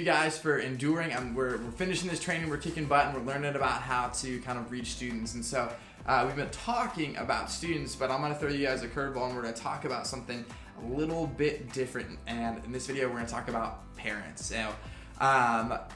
guys for enduring. We're finishing this training, we're kicking butt, and we're learning about how to kind of reach students. And so we've been talking about students, but I'm going to throw you guys a curveball, and we're going to talk about something a little bit different. And in this video, we're going to talk about parents. Now,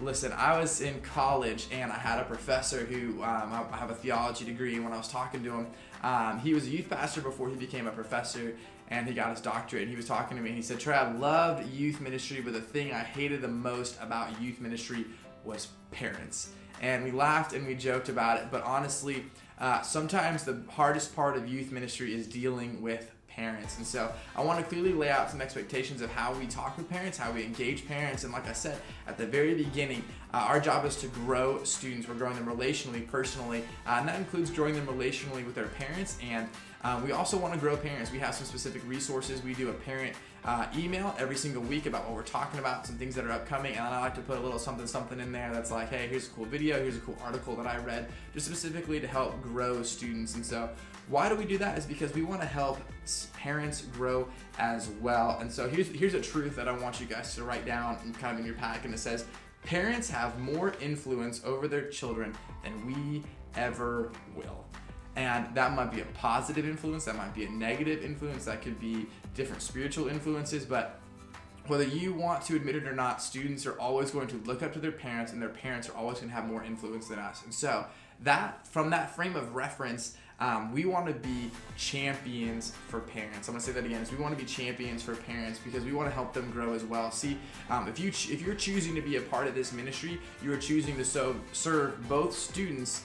listen, I was in college and I had a professor who, I have a theology degree, and when I was talking to him, he was a youth pastor before he became a professor, and he got his doctorate. And he was talking to me and he said, "Trey, I loved youth ministry, but the thing I hated the most about youth ministry was parents." And we laughed and we joked about it, but honestly, sometimes the hardest part of youth ministry is dealing with parents. And so I want to clearly lay out some expectations of how we talk with parents, how we engage parents. And like I said at the very beginning, our job is to grow students. We're growing them relationally, personally, and that includes growing them relationally with their parents. And we also want to grow parents. We have some specific resources. We do a parent email every single week about what we're talking about, some things that are upcoming, and I like to put a little something in there that's like, hey, here's a cool video, here's a cool article that I read, just specifically to help grow students. And so why do we do that? Is because we want to help parents grow as well. And so here's a truth that I want you guys to write down and kind of in your pack, and it says, parents have more influence over their children than we ever will. And that might be a positive influence, that might be a negative influence, that could be different spiritual influences, but whether you want to admit it or not, students are always going to look up to their parents, and their parents are always going to have more influence than us. And so from that frame of reference, we want to be champions for parents. I'm going to say that again, is we want to be champions for parents because we want to help them grow as well. See, if you're choosing to be a part of this ministry, you are choosing to serve both students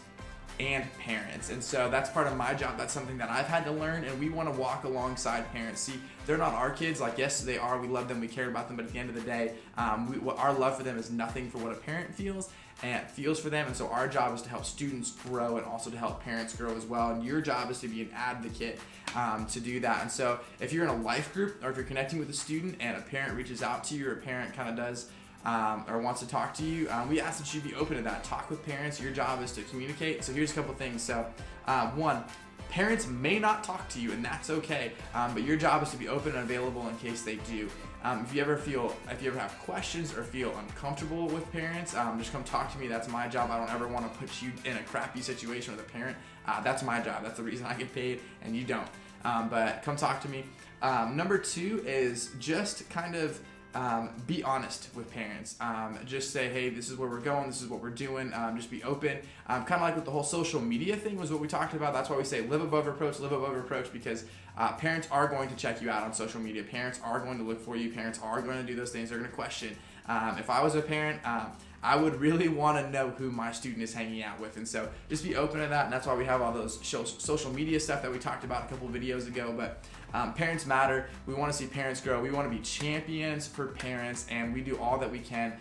and parents. And so that's part of my job. That's something that I've had to learn, and we want to walk alongside parents. See, they're not our kids. Like, yes, they are. We love them. We care about them. But at the end of the day, our love for them is nothing for what a parent feels for them. And so our job is to help students grow and also to help parents grow as well. And your job is to be an advocate to do that. And so if you're in a life group, or if you're connecting with a student and a parent reaches out to you, or a parent kind of does or wants to talk to you, we ask that you be open to that. Talk with parents. Your job is to communicate. So here's a couple things. So one, parents may not talk to you, and that's okay, but your job is to be open and available in case they do. If you ever have questions or feel uncomfortable with parents, just come talk to me. That's my job. I don't ever want to put you in a crappy situation with a parent. That's my job. That's the reason I get paid, and you don't. But come talk to me. Number two is just kind of be honest with parents. Just say, hey, this is where we're going, this is what we're doing. Just be open. Kind of like with the whole social media thing was what we talked about. That's why we say live above reproach, because parents are going to check you out on social media. Parents are going to look for you. Parents are going to do those things. They're going to question. If I was a parent, I would really want to know who my student is hanging out with. And so just be open to that. And that's why we have all those social media stuff that we talked about a couple videos ago. But parents matter. We want to see parents grow. We want to be champions for parents, and we do all that we can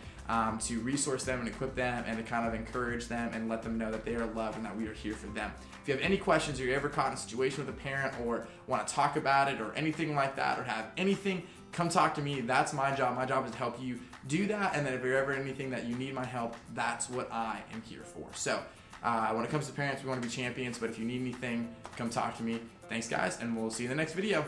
to resource them and equip them and to kind of encourage them and let them know that they are loved and that we are here for them. If you have any questions, or you're ever caught in a situation with a parent, or want to talk about it, or anything like that, or have anything, come talk to me. That's my job. My job is to help you do that. And then if you're ever anything that you need my help, that's what I am here for. So when it comes to parents, we want to be champions, but if you need anything, come talk to me. Thanks, guys, and we'll see you in the next video.